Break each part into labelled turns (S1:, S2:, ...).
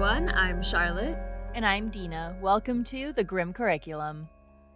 S1: everyone. I'm Charlotte.
S2: And I'm Dina. Welcome to the Grim Curriculum.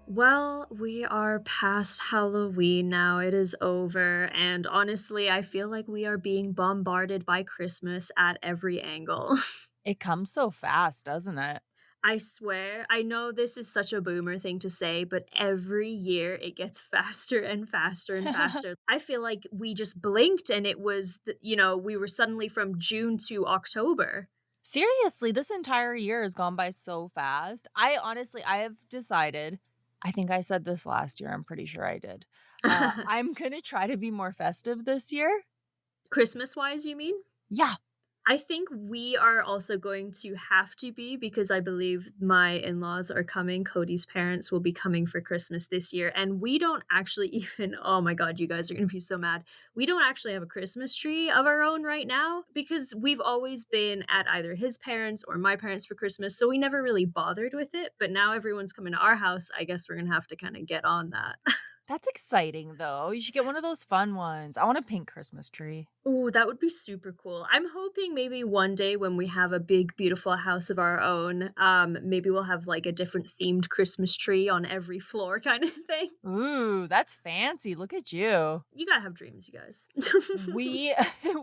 S1: Well, we are past Halloween now. It is over. And honestly, I feel like we are being bombarded by Christmas at every angle.
S2: It comes so fast, doesn't it?
S1: I swear, I know this is such a boomer thing to say, but every year it gets faster and faster and faster. I feel like we just blinked and it was, we were suddenly from June to October.
S2: Seriously, this entire year has gone by so fast. I have decided, I think I said this last year, I'm pretty sure I did. I'm going to try to be more festive this year.
S1: Christmas wise, you mean?
S2: Yeah.
S1: I think we are also going to have to be because I believe my in-laws are coming. Cody's parents will be coming for Christmas this year, and we don't actually even oh my god, you guys are gonna be so mad. We don't actually have a Christmas tree of our own right now because we've always been at either his parents or my parents for Christmas, so we never really bothered with it, but now everyone's coming to our house. I guess we're gonna have to kinda get on that.
S2: That's exciting, though. You should get one of those fun ones. I want a pink Christmas tree.
S1: Ooh, that would be super cool. I'm hoping maybe one day when we have a big, beautiful house of our own, maybe we'll have like a different themed Christmas tree on every floor kind of thing.
S2: Ooh, that's fancy. Look at you.
S1: You gotta have dreams, you guys.
S2: We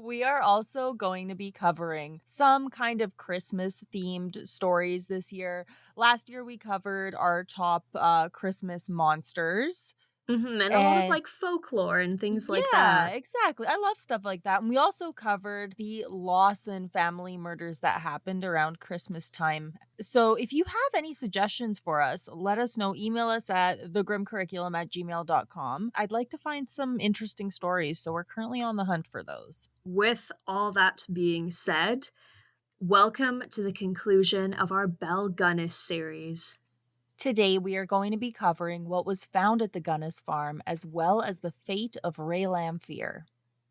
S2: we are also going to be covering some kind of Christmas themed stories this year. Last year we covered our top Christmas monsters.
S1: And a lot of
S2: And
S1: like folklore and things like
S2: yeah,
S1: that.
S2: exactly. I love stuff like that. And we also covered the Lawson family murders that happened around Christmas time. So if you have any suggestions for us, let us know. Email us at thegrimcurriculum@gmail.com. I'd like to find some interesting stories. So we're currently on the hunt for those.
S1: With all that being said, welcome to the conclusion of our Belle Gunness series.
S2: Today, we are going to be covering what was found at the Gunness farm, as well as the fate of Ray Lamphere.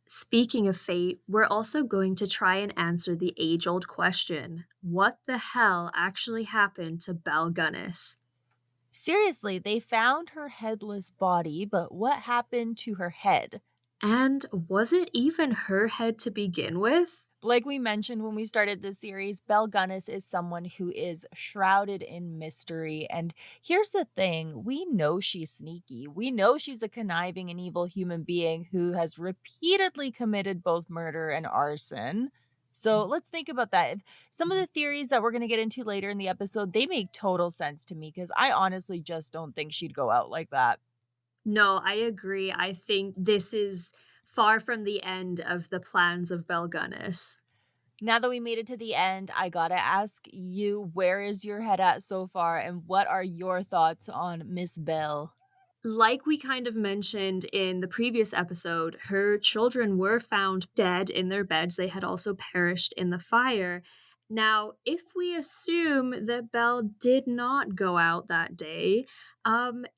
S1: Speaking of fate, we're also going to try and answer the age-old question, what the hell actually happened to Belle Gunness?
S2: Seriously, they found her headless body, but what happened to her head?
S1: And was it even her head to begin with?
S2: Like we mentioned when we started this series, Belle Gunness is someone who is shrouded in mystery. And here's the thing, we know she's sneaky. We know she's a conniving and evil human being who has repeatedly committed both murder and arson. So let's think about that. Some of the theories that we're going to get into later in the episode, they make total sense to me because I honestly just don't think she'd go out like that.
S1: No, I agree. I think this is far from the end of the plans of Belle Gunness.
S2: Now that we made it to the end, I gotta ask you, where is your head at so far, and what are your thoughts on Miss Bell?
S1: Like we kind of mentioned in the previous episode, her children were found dead in their beds. They had also perished in the fire. Now, if we assume that Belle did not go out that day,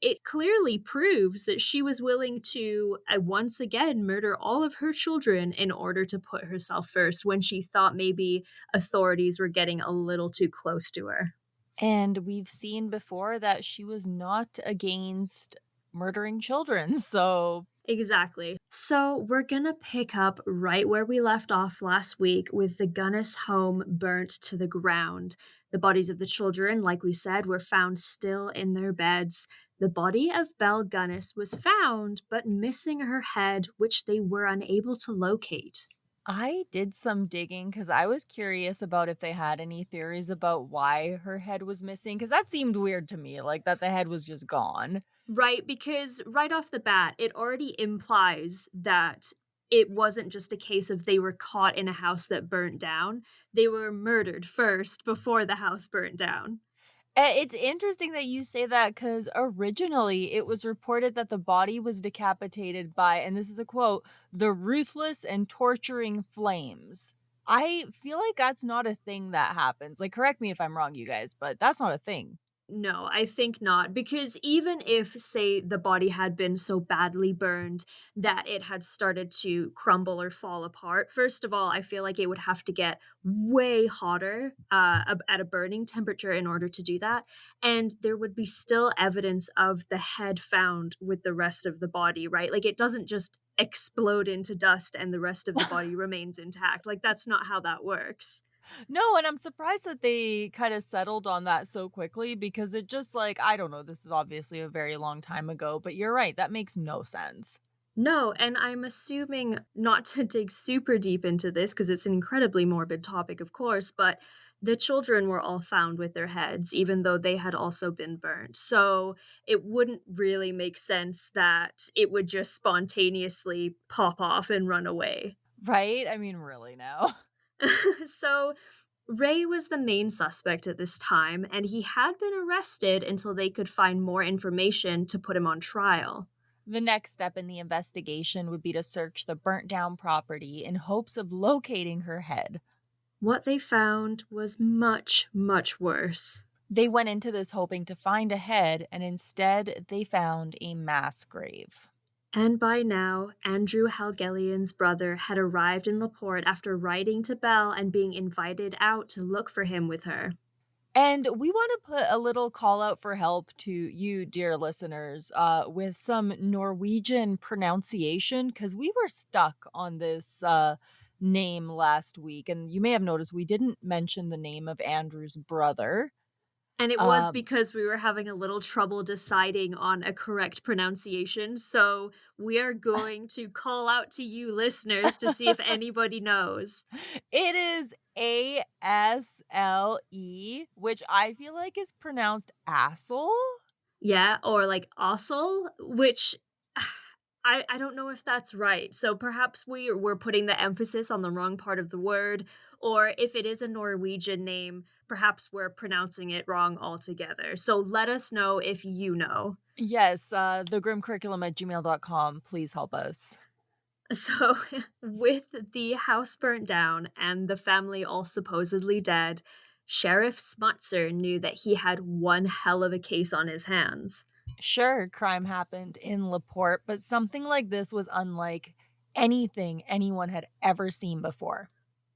S1: it clearly proves that she was willing to once again murder all of her children in order to put herself first when she thought maybe authorities were getting a little too close to her.
S2: And we've seen before that she was not against murdering children, so
S1: Exactly. So we're gonna pick up right where we left off last week with the Gunness home burnt to the ground. The bodies of the children, like we said, were found still in their beds. The body of Belle Gunness was found, but missing her head, which they were unable to locate.
S2: I did some digging because I was curious about if they had any theories about why her head was missing, because that seemed weird to me, like that the head was just gone.
S1: Right, because right off the bat, it already implies that it wasn't just a case of they were caught in a house that burnt down. They were murdered first before the house burnt down.
S2: It's interesting that you say that because originally it was reported that the body was decapitated by, and this is a quote, the ruthless and torturing flames. I feel like that's not a thing that happens. Like, correct me if I'm wrong, you guys, but that's not a thing.
S1: No, I think not. Because even if, say, the body had been so badly burned that it had started to crumble or fall apart, first of all, I feel like it would have to get way hotter at a burning temperature in order to do that. And there would be still evidence of the head found with the rest of the body, right? Like it doesn't just explode into dust and the rest of the body remains intact. Like that's not how that works.
S2: No, and I'm surprised that they kinda settled on that so quickly because it just, like I don't know, this is obviously a very long time ago, but you're right, that makes no sense.
S1: No, and I'm assuming not to dig super deep into this because it's an incredibly morbid topic, of course, but the children were all found with their heads, even though they had also been burnt. So it wouldn't really make sense that it would just spontaneously pop off and run away.
S2: Right? I mean, really now.
S1: So Ray was the main suspect at this time, and he had been arrested until they could find more information to put him on trial.
S2: The next step in the investigation would be to search the burnt down property in hopes of locating her head.
S1: What they found was much, much worse.
S2: They went into this hoping to find a head, and instead, they found a mass grave.
S1: And by now, Andrew Helgelion's brother had arrived in Laporte after writing to Belle and being invited out to look for him with her.
S2: And we want to put a little call out for help to you, dear listeners, with some Norwegian pronunciation, because we were stuck on this name last week. And you may have noticed we didn't mention the name of Andrew's brother.
S1: And it was
S2: Um,
S1: because we were having a little trouble deciding on a correct pronunciation, so we are going to call out to you listeners to see if anybody knows.
S2: it is Asle, which I feel like is pronounced asshole.
S1: Yeah, or like "ossel," which I don't know if that's right. So perhaps we're putting the emphasis on the wrong part of the word, or if it is a Norwegian name, perhaps we're pronouncing it wrong altogether. So let us know if you know.
S2: Yes, thegrimcurriculum@gmail.com. Please help us.
S1: So, with the house burnt down and the family all supposedly dead, Sheriff Smutzer knew that he had one hell of a case on his hands.
S2: Sure, crime happened in Laporte, but something like this was unlike anything anyone had ever seen before.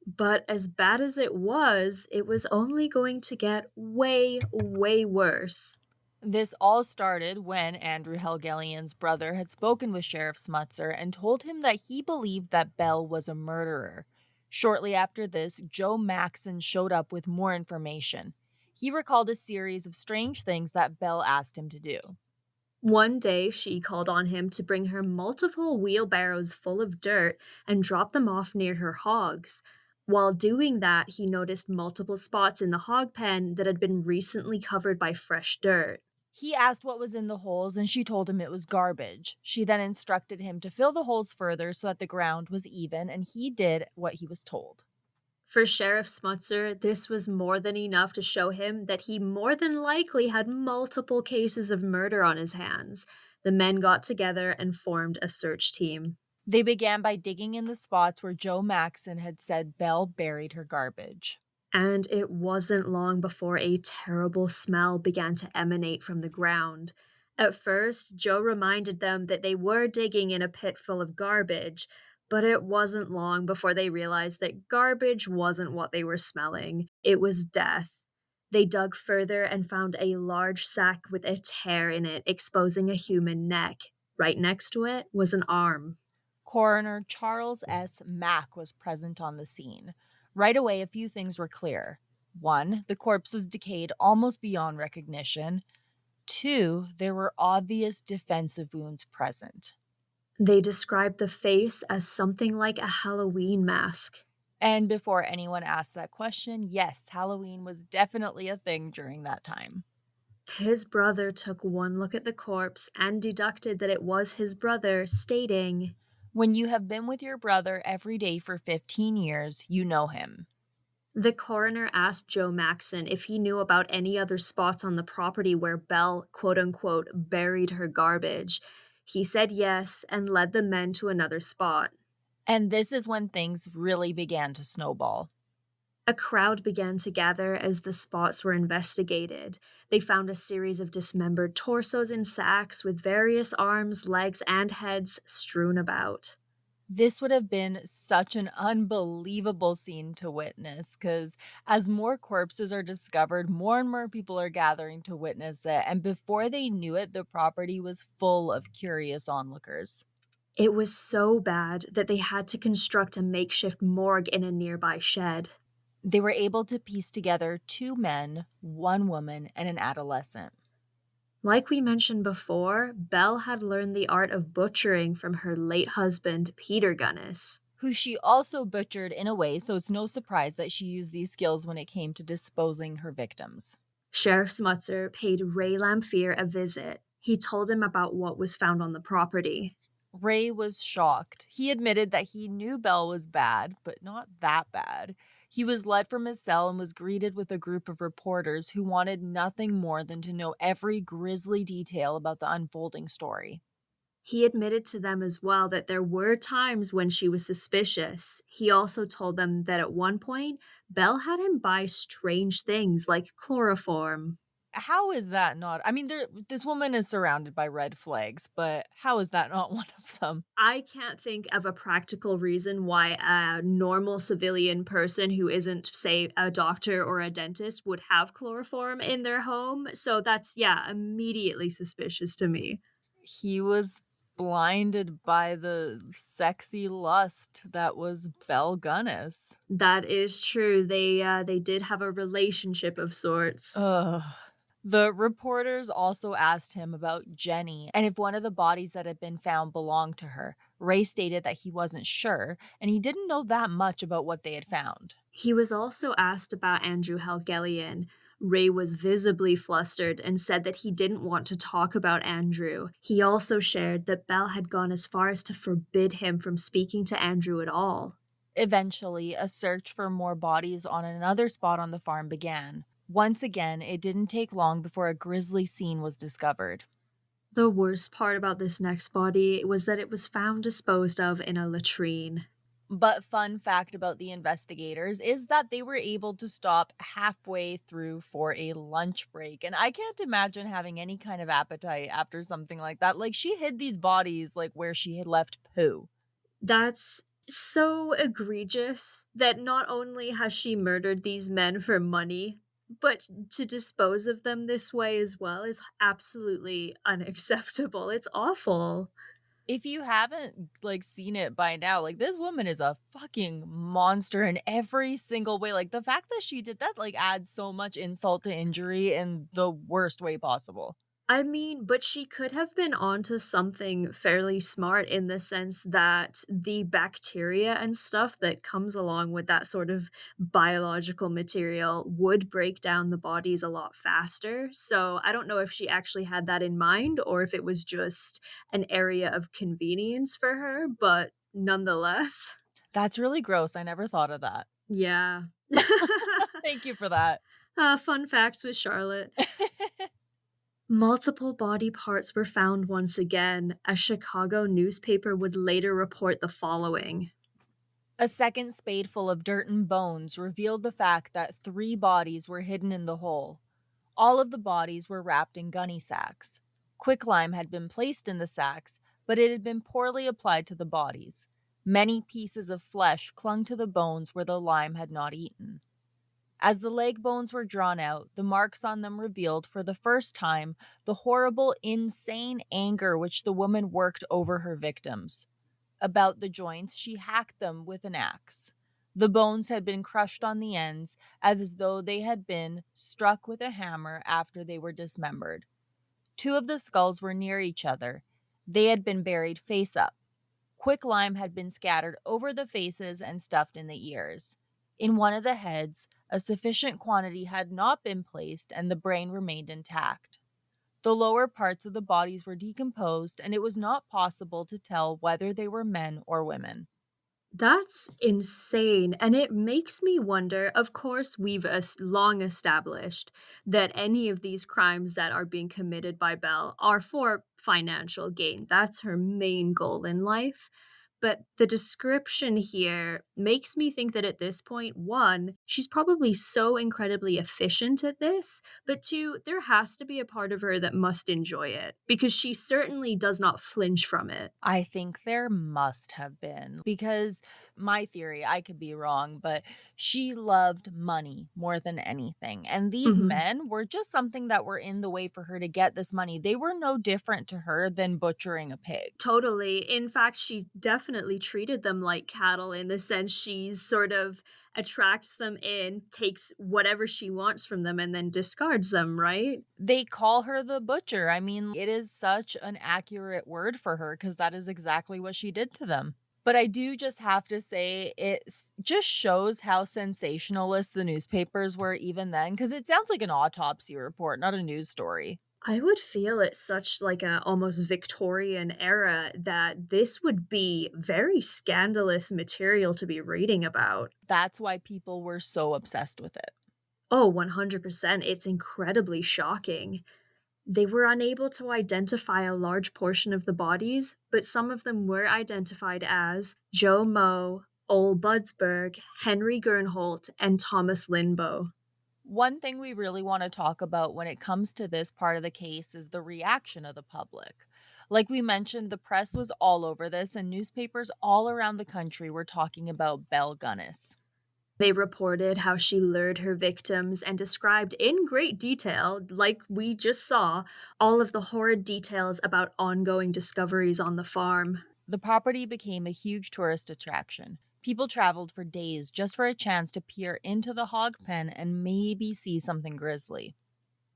S1: But as bad as it was only going to get way, way worse.
S2: This all started when Andrew Helgelion's brother had spoken with Sheriff Smutzer and told him that he believed that Belle was a murderer. Shortly after this, Joe Maxon showed up with more information. He recalled a series of strange things that Belle asked him to do.
S1: One day, she called on him to bring her multiple wheelbarrows full of dirt and drop them off near her hogs. While doing that, he noticed multiple spots in the hog pen that had been recently covered by fresh dirt.
S2: He asked what was in the holes, and she told him it was garbage. She then instructed him to fill the holes further so that the ground was even, and he did what he was told.
S1: For Sheriff Smutzer, this was more than enough to show him that he more than likely had multiple cases of murder on his hands. The men got together and formed a search team.
S2: They began by digging in the spots where Joe Maxon had said Belle buried her garbage.
S1: And it wasn't long before a terrible smell began to emanate from the ground. At first, Joe reminded them that they were digging in a pit full of garbage, but it wasn't long before they realized that garbage wasn't what they were smelling. It was death. They dug further and found a large sack with a tear in it, exposing a human neck. Right next to it was an arm.
S2: Coroner Charles S. Mack was present on the scene. Right away, a few things were clear. One, the corpse was decayed almost beyond recognition. Two, there were obvious defensive wounds present.
S1: They described the face as something like a Halloween mask.
S2: And before anyone asked that question, yes, Halloween was definitely a thing during that time.
S1: His brother took one look at the corpse and deducted that it was his brother, stating,
S2: When you have been with your brother every day for 15 years, you know him.
S1: the coroner asked Joe Maxon if he knew about any other spots on the property where Belle, quote unquote, buried her garbage. He said yes and led the men to another spot.
S2: And this is when things really began to snowball.
S1: A crowd began to gather as the spots were investigated. They found a series of dismembered torsos in sacks with various arms, legs, and heads strewn about.
S2: This would have been such an unbelievable scene to witness because as more corpses are discovered, more and more people are gathering to witness it. And before they knew it, the property was full of curious onlookers.
S1: It was so bad that they had to construct a makeshift morgue in a nearby shed.
S2: They were able to piece together 2 men, 1 woman, and an adolescent,
S1: Like we mentioned before, Belle had learned the art of butchering from her late husband, Peter Gunness.
S2: who she also butchered in a way, so it's no surprise that she used these skills when it came to disposing her victims.
S1: Sheriff Smutzer paid Ray Lamphere a visit. He told him about what was found on the property.
S2: Ray was shocked. He admitted that he knew Belle was bad, but not that bad. He was led from his cell and was greeted with a group of reporters who wanted nothing more than to know every grisly detail about the unfolding story.
S1: He admitted to them as well that there were times when she was suspicious. He also told them that at one point, Belle had him buy strange things like chloroform.
S2: How is that not? I mean, this woman is surrounded by red flags, but how is that not one of them?
S1: I can't think of a practical reason why a normal civilian person who isn't, say, a doctor or a dentist would have chloroform in their home. So that's, yeah, immediately suspicious to me.
S2: He was blinded by the sexy lust that was Belle Gunness.
S1: That is true. They did have a relationship of sorts.
S2: Ugh. The reporters also asked him about Jenny and if one of the bodies that had been found belonged to her. Ray stated that he wasn't sure and he didn't know that much about what they had found.
S1: He was also asked about Andrew Helgelien. Ray was visibly flustered and said that he didn't want to talk about Andrew. He also shared that Belle had gone as far as to forbid him from speaking to Andrew at all.
S2: Eventually, a search for more bodies on another spot on the farm began. Once again, it didn't take long before a grisly scene was discovered.
S1: The worst part about this next body was that it was found disposed of in a latrine.
S2: But fun fact about the investigators is that they were able to stop halfway through for a lunch break. And I can't imagine having any kind of appetite after something like that. Like she hid these bodies like where she had left poo.
S1: That's so egregious that not only has she murdered these men for money, but to dispose of them this way as well is absolutely unacceptable. It's awful.
S2: If you haven't like seen it by now, like this woman is a fucking monster in every single way. Like the fact that she did that like adds so much insult to injury in the worst way possible.
S1: I mean, but she could have been onto something fairly smart in the sense that the bacteria and stuff that comes along with that sort of biological material would break down the bodies a lot faster. So I don't know if she actually had that in mind or if it was just an area of convenience for her, but nonetheless,
S2: That's really gross. I never thought of that.
S1: yeah.
S2: Thank you for that.
S1: Fun facts with Charlotte. Multiple body parts were found once again. A Chicago newspaper would later report the following.
S2: A second spadeful of dirt and bones revealed the fact that 3 bodies were hidden in the hole. All of the bodies were wrapped in gunny sacks. Quicklime had been placed in the sacks, but it had been poorly applied to the bodies. Many pieces of flesh clung to the bones where the lime had not eaten. As the leg bones were drawn out, the marks on them revealed for the first time the horrible, insane anger which the woman worked over her victims. About the joints, she hacked them with an axe. The bones had been crushed on the ends as though they had been struck with a hammer after they were dismembered. 2 of the skulls were near each other. They had been buried face up. Quicklime had been scattered over the faces and stuffed in the ears. In one of the heads, a sufficient quantity had not been placed and the brain remained intact. The lower parts of the bodies were decomposed, and it was not possible to tell whether they were men or women.
S1: That's insane. And it makes me wonder. Of course, we've long established that any of these crimes that are being committed by Belle are for financial gain. That's her main goal in life. But the description here makes me think that at this point, one, she's probably so incredibly efficient at this, but two, there has to be a part of her that must enjoy it because she certainly does not flinch from it.
S2: I think there must have been, because my theory, I could be wrong, but she loved money more than anything. And these
S1: Mhm.
S2: men were just something that were in the way for her to get this money. They were no different to her than butchering a pig.
S1: Totally. In fact, she definitely treated them like cattle in the sense she sort of attracts them in, takes whatever she wants from them, and then discards them, right?
S2: They call her the butcher. I mean, it is such an accurate word for her because that is exactly what she did to them. But I do just have to say just shows how sensationalist the newspapers were even then, because it sounds like an autopsy report, not a news story.
S1: I would feel it's such like a almost Victorian era that this would be very scandalous material to be reading about.
S2: That's why people were so obsessed with it.
S1: Oh, 100%. It's incredibly shocking. They were unable to identify a large portion of the bodies, but some of them were identified as Joe Moe, Ole Budsberg, Henry Gernholt, and Thomas Linbow.
S2: One thing we really want to talk about when it comes to this part of the case is the reaction of the public. Like we mentioned, the press was all over this, and newspapers all around the country were talking about Belle Gunness.
S1: They reported how she lured her victims and described in great detail, like we just saw, all of the horrid details about ongoing discoveries on the farm.
S2: The property became a huge tourist attraction. People traveled for days just for a chance to peer into the hog pen and maybe see something grisly.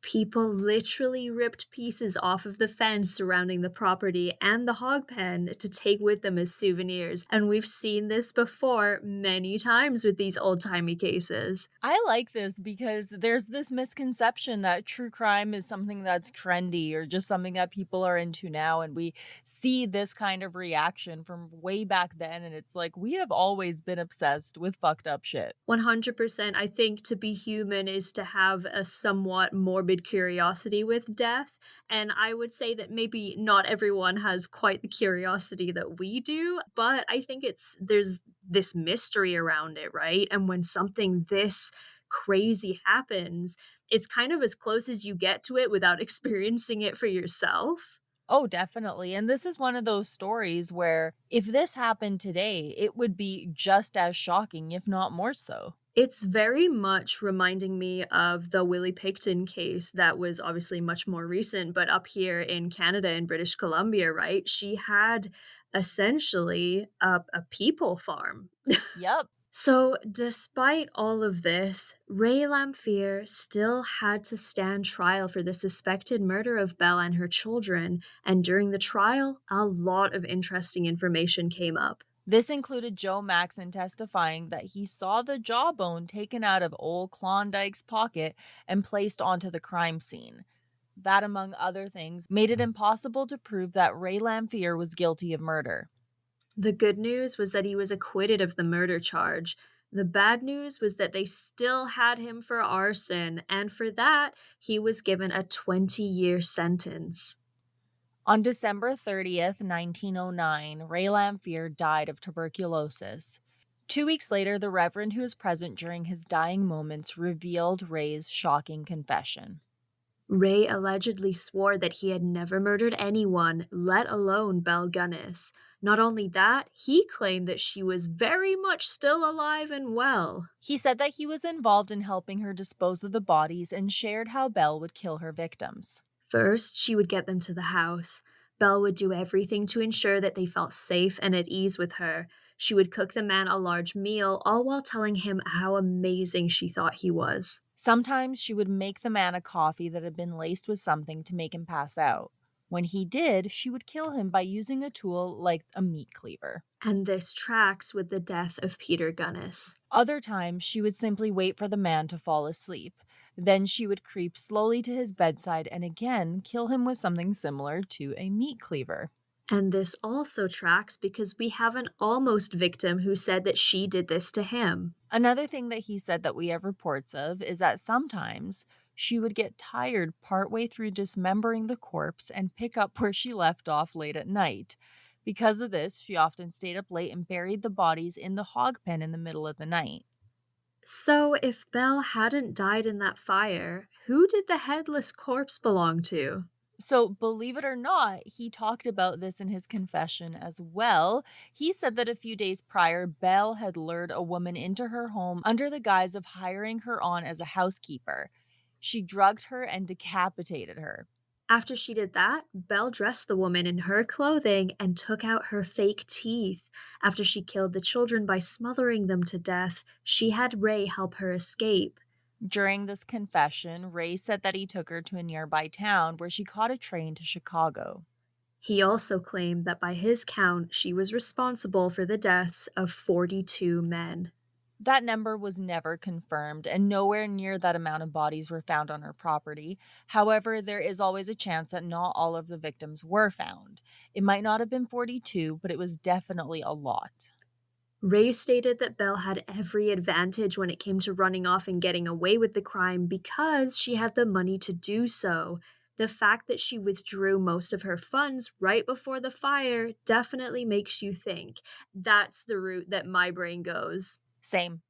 S1: People literally ripped pieces off of the fence surrounding the property and the hog pen to take with them as souvenirs, and we've seen this before many times with these old-timey cases.
S2: I like this because there's this misconception that true crime is something that's trendy or just something that people are into now. And we see this kind of reaction from way back then. And it's like, we have always been obsessed with fucked up shit.
S1: 100%. I think to be human is to have a somewhat morbid curiosity with death, and I would say that maybe not everyone has quite the curiosity that we do, but I think there's this mystery around it, right? And when something this crazy happens, it's kind of as close as you get to it without experiencing it for yourself.
S2: Oh, definitely. And this is one of those stories where if this happened today, it would be just as shocking, if not more so.
S1: It's very much reminding me of the Willie Picton case that was obviously much more recent, but up here in Canada in British Columbia, right? She had essentially a people farm.
S2: Yep.
S1: So, despite all of this, Ray Lamphere still had to stand trial for the suspected murder of Belle and her children, and during the trial, a lot of interesting information came up.
S2: This included Joe Maxon testifying that he saw the jawbone taken out of old Klondike's pocket and placed onto the crime scene. That, among other things, made it impossible to prove that Ray Lamphere was guilty of murder.
S1: The good news was that he was acquitted of the murder charge. The bad news was that they still had him for arson, and for that, he was given a 20-year sentence.
S2: On December 30th, 1909, Ray Lamphere died of tuberculosis. 2 weeks later, the Reverend who was present during his dying moments revealed Ray's shocking confession.
S1: Ray allegedly swore that he had never murdered anyone, let alone Belle Gunness. Not only that, he claimed that she was very much still alive and well.
S2: He said that he was involved in helping her dispose of the bodies and shared how Belle would kill her victims.
S1: First, she would get them to the house. Belle would do everything to ensure that they felt safe and at ease with her. She would cook the man a large meal, all while telling him how amazing she thought he was.
S2: Sometimes she would make the man a coffee that had been laced with something to make him pass out. When he did, she would kill him by using a tool like a meat cleaver.
S1: And this tracks with the death of Peter Gunness.
S2: Other times, she would simply wait for the man to fall asleep. Then she would creep slowly to his bedside and again kill him with something similar to a meat cleaver.
S1: And this also tracks because we have an almost victim who said that she did this to him.
S2: Another thing that he said that we have reports of is that sometimes she would get tired partway through dismembering the corpse and pick up where she left off late at night. Because of this, she often stayed up late and buried the bodies in the hog pen in the middle of the night.
S1: So, if Belle hadn't died in that fire, who did the headless corpse belong to?
S2: So, believe it or not, he talked about this in his confession as well. He said that a few days prior, Belle had lured a woman into her home under the guise of hiring her on as a housekeeper. She drugged her and decapitated her.
S1: After she did that, Belle dressed the woman in her clothing and took out her fake teeth. After she killed the children by smothering them to death, she had Ray help her escape.
S2: During this confession, Ray said that he took her to a nearby town where she caught a train to Chicago.
S1: He also claimed that by his count, she was responsible for the deaths of 42 men.
S2: That number was never confirmed, and nowhere near that amount of bodies were found on her property. However, there is always a chance that not all of the victims were found. It might not have been 42, but it was definitely a lot.
S1: Ray stated that Belle had every advantage when it came to running off and getting away with the crime because she had the money to do so. The fact that she withdrew most of her funds right before the fire definitely makes you think. That's the route that my brain goes.
S2: Same.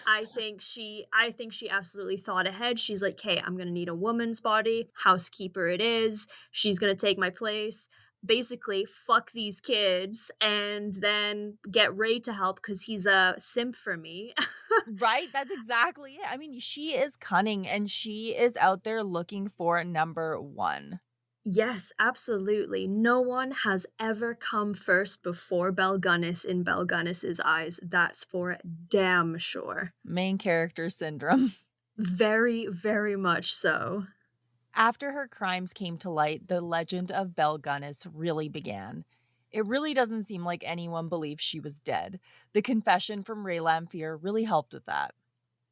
S1: I think she absolutely thought ahead. She's like, "Okay, I'm gonna need a woman's body, housekeeper it is, she's gonna take my place. Basically, fuck these kids and then get Ray to help because he's a simp for me."
S2: Right? That's exactly it. I mean, she is cunning and she is out there looking for number one.
S1: Yes, absolutely. No one has ever come first before Belle Gunness in Belle Gunness's eyes. That's for damn sure.
S2: Main character syndrome.
S1: Very, very much so.
S2: After her crimes came to light, the legend of Belle Gunness really began. It really doesn't seem like anyone believed she was dead. The confession from Ray Lamphere really helped with that.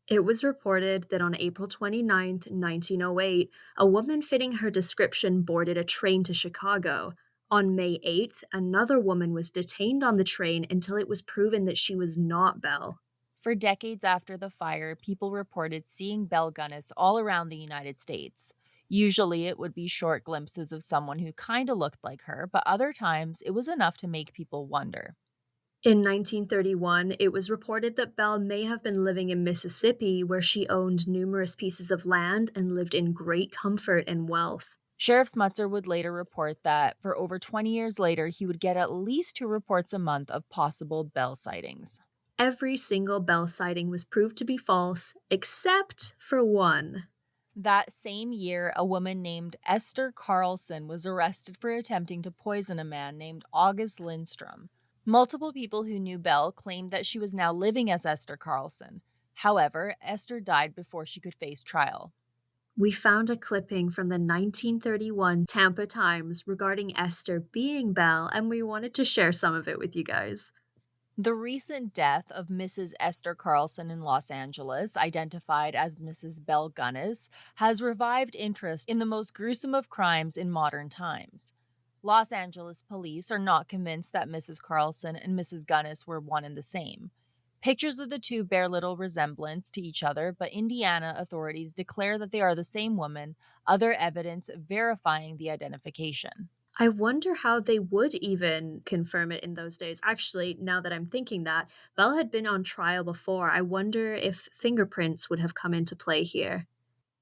S1: It was reported that on April 29th, 1908, a woman fitting her description boarded a train to Chicago. On May 8th, another woman was detained on the train until it was proven that she was not Belle.
S2: For decades after the fire, people reported seeing Belle Gunness all around the United States. Usually, it would be short glimpses of someone who kind of looked like her, but other times it was enough to make people wonder.
S1: In 1931, it was reported that Belle may have been living in Mississippi, where she owned numerous pieces of land and lived in great comfort and wealth.
S2: Sheriff Smutzer would later report that for over 20 years later, he would get at least 2 reports a month of possible Belle sightings.
S1: Every single Belle sighting was proved to be false, except for one.
S2: That same year, a woman named Esther Carlson was arrested for attempting to poison a man named August Lindstrom. Multiple people who knew Belle claimed that she was now living as Esther Carlson. However, Esther died before she could face trial.
S1: We found a clipping from the 1931 Tampa Times regarding Esther being Belle, and we wanted to share some of it with you guys.
S2: The recent death of Mrs. Esther Carlson in Los Angeles, identified as Mrs. Belle Gunness, has revived interest in the most gruesome of crimes in modern times. Los Angeles police are not convinced that Mrs. Carlson and Mrs. Gunness were one and the same. Pictures of the two bear little resemblance to each other, but Indiana authorities declare that they are the same woman, other evidence verifying the identification.
S1: I wonder how they would even confirm it in those days. Actually, now that I'm thinking that, Belle had been on trial before. I wonder if fingerprints would have come into play here.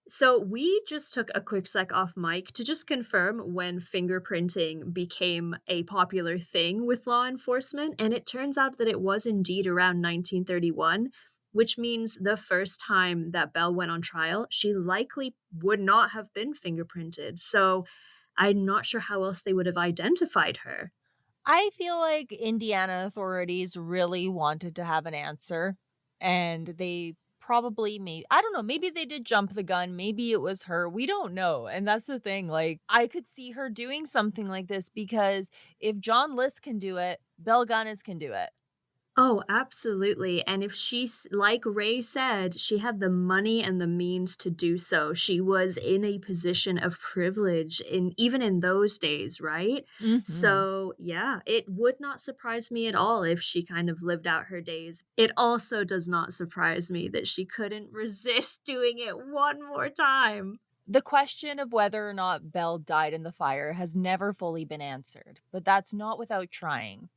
S1: So we just took a quick sec off mic to just confirm when fingerprinting became a popular thing with law enforcement, and it turns out that it was indeed around 1931, which means the first time that Belle went on trial, she likely would not have been fingerprinted. So I'm not sure how else they would have identified her.
S2: I feel like Indiana authorities really wanted to have an answer, and they probably may I don't know, maybe they did jump the gun, maybe it was her. We don't know. And that's the thing. Like, I could see her doing something like this because if John List can do it, Belle Gunness can do it.
S1: Oh, absolutely, and if she's like Ray said, she had the money and the means to do so. She was in a position of privilege in even in those days, right?
S2: Mhm.
S1: So, yeah, it would not surprise me at all if she kind of lived out her days. It also does not surprise me that she couldn't resist doing it one more time.
S2: The question of whether or not Belle died in the fire has never fully been answered, but that's not without trying.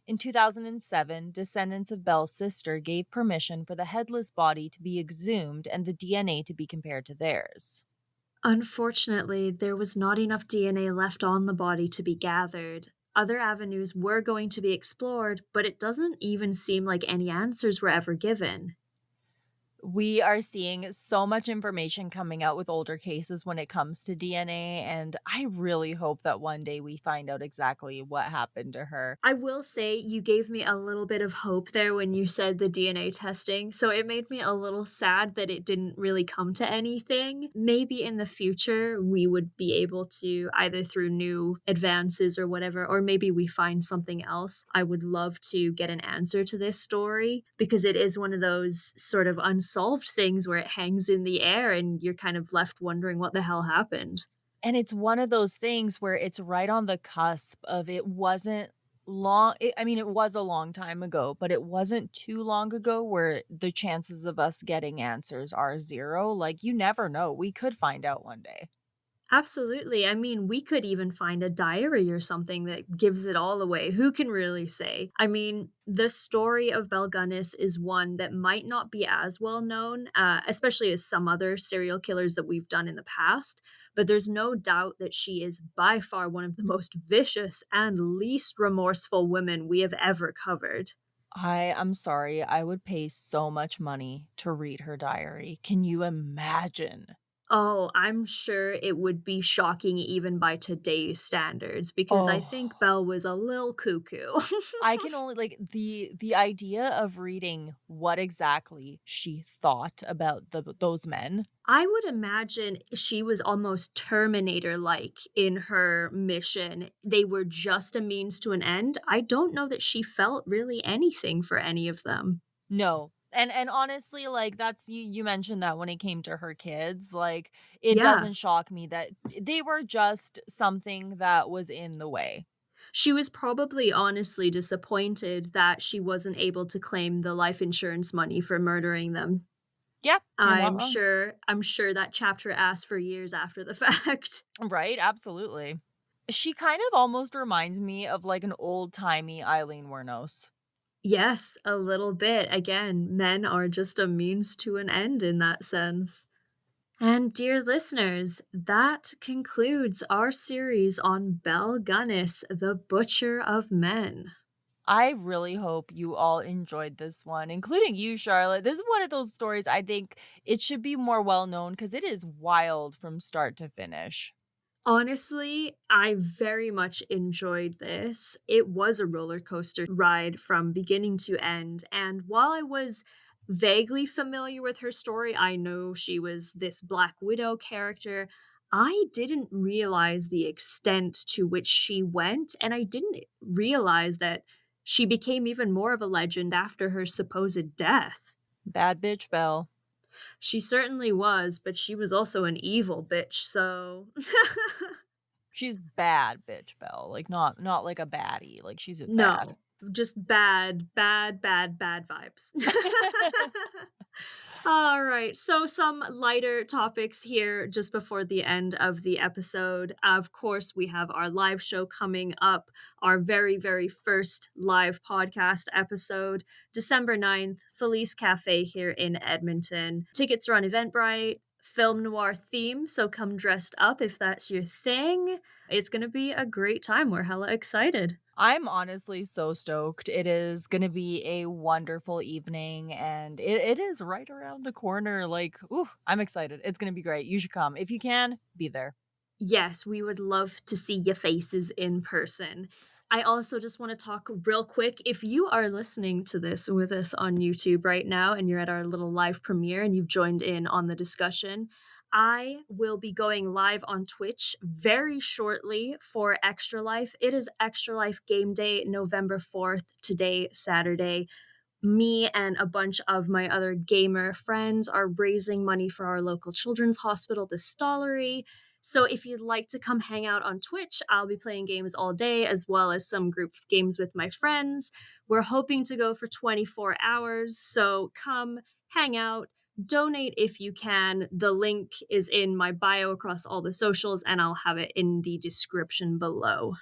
S2: In 2007, descendants of Belle's sister gave permission for the headless body to be exhumed and the DNA to be compared to theirs.
S1: Unfortunately, there was not enough DNA left on the body to be gathered. Other avenues were going to be explored, but it doesn't even seem like any answers were ever given.
S2: We are seeing so much information coming out with older cases when it comes to DNA, and I really hope that one day we find out exactly what happened to her.
S1: I will say you gave me a little bit of hope there when you said the DNA testing, so it made me a little sad that it didn't really come to anything. Maybe in the future, we would be able to, either through new advances or whatever, or maybe we find something else. I would love to get an answer to this story because it is one of those sort of unsolved things where it hangs in the air and you're kind of left wondering what the hell happened.
S2: And it's one of those things where it's right on the cusp of it wasn't long I mean, it was a long time ago, but it wasn't too long ago where the chances of us getting answers are 0, like, you never know, we could find out one day.
S1: Absolutely. I mean, we could even find a diary or something that gives it all away. Who can really say? I mean, the story of Belle Gunness is one that might not be as well known, especially as some other serial killers that we've done in the past. But there's no doubt that she is by far one of the most vicious and least remorseful women we have ever covered.
S2: I am sorry, I would pay so much money to read her diary. Can you imagine?
S1: Oh, I'm sure it would be shocking even by today's standards because I
S2: Oh.
S1: think Belle was a little cuckoo.
S2: I can only like, the idea of reading what exactly she thought about those men.
S1: I would imagine she was almost Terminator-like in her mission. They were just a means to an end. I don't know that she felt really anything for any of them.
S2: No. And honestly, like, that's you mentioned that when it came to her kids, like, it
S1: Yeah.
S2: doesn't shock me that they were just something that was in the way.
S1: She was probably honestly disappointed that she wasn't able to claim the life insurance money for murdering them.
S2: Yeah, you're not
S1: I'm
S2: wrong.
S1: sure I'm sure that chapter asked for years after the fact.
S2: Right, absolutely. She kind of almost reminds me of, like, an old-timey Eileen Wuornos.
S1: Yes, a little bit. Again, men are just a means to an end in that sense. And dear listeners, that concludes our series on Belle Gunness, the Butcher of Men.
S2: I really hope you all enjoyed this one, including you, Charlotte. This is one of those stories I think it should be more well known because it is wild from start to finish.
S1: Honestly, I very much enjoyed this. It was a roller coaster ride from beginning to end. And while I was vaguely familiar with her story, I know she was this Black Widow character. I didn't realize the extent to which she went, and I didn't realize that she became even more of a legend after her supposed death.
S2: Bad bitch Belle.
S1: She certainly was, but she was also an evil bitch, so
S2: She's bad bitch Belle, like, not like a baddie, like, she's a bad.
S1: no, just bad, bad, bad, bad vibes. All right, so some lighter topics here just before the end of the episode. Of course, we have our live show coming up, our very, very first live podcast episode, December 9th, Felice Cafe here in Edmonton. Tickets are on Eventbrite. Film noir theme, so come dressed up if that's your thing. It's gonna be a great time. We're hella excited.
S2: I'm honestly so stoked. It is gonna be a wonderful evening, and it is right around the corner, like, ooh, I'm excited. It's gonna be great. You should come. If you can, be there.
S1: Yes, we would love to see your faces in person. I also just want to talk real quick. If you are listening to this with us on YouTube right now and you're at our little live premiere and you've joined in on the discussion, I will be going live on Twitch very shortly for Extra Life. It is Extra Life Game Day, November 4th, today, Saturday. Me and a bunch of my other gamer friends are raising money for our local children's hospital, the Stollery. So if you'd like to come hang out on Twitch, I'll be playing games all day as well as some group games with my friends. We're hoping to go for 24 hours, so come hang out, donate if you can. The link is in my bio across all the socials and I'll have it in the description below.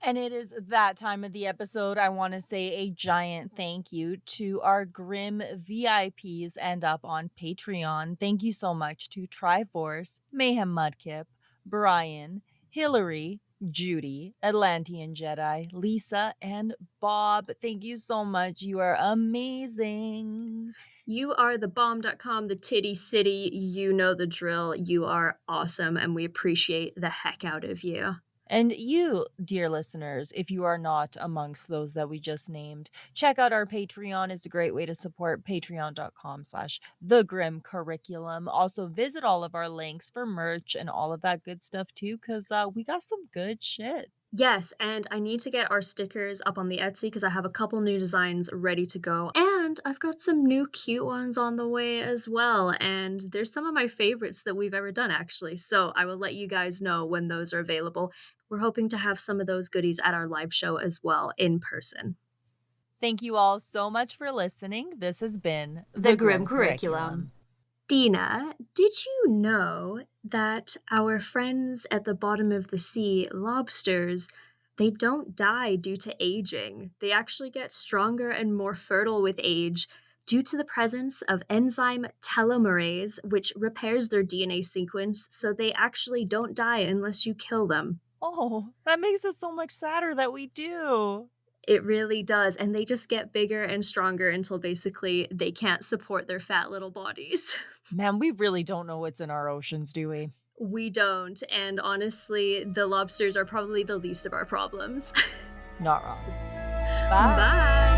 S2: And it is that time of the episode. I want to say a giant thank you to our Grim VIPs and up on Patreon. Thank you so much to Triforce, Mayhem Mudkip, Brian, Hillary, Judy, Atlantean Jedi, Lisa, and Bob. Thank you so much. You are amazing.
S1: You are the bomb.com, the titty city. You know the drill. You are awesome, and we appreciate the heck out of you.
S2: And you, dear listeners, if you are not amongst those that we just named, check out our Patreon. It's a great way to support patreon.com/ the grim curriculum. Also visit all of our links for merch and all of that good stuff too, because we got some good shit.
S1: Yes, and I need to get our stickers up on the Etsy because I have a couple new designs ready to go. And I've got some new cute ones on the way as well. And there's some of my favorites that we've ever done, actually. So I will let you guys know when those are available. We're hoping to have some of those goodies at our live show as well in person.
S2: Thank you all so much for listening. This has been
S1: The
S2: The
S1: Grim
S2: Grim
S1: Curriculum.
S2: Curriculum.
S1: Dina, did you know that our friends at the bottom of the sea, lobsters, they don't die due to aging? They actually get stronger and more fertile with age due to the presence of enzyme telomerase, which repairs their DNA sequence, so they actually don't die unless you kill them.
S2: Oh, that makes it so much sadder that we do.
S1: It really does, and they just get bigger and stronger until basically they can't support their fat little bodies.
S2: Man, we really don't know what's in our oceans, do we?
S1: We don't, and honestly, the lobsters are probably the least of our problems.
S2: Not wrong. Bye.
S1: Bye.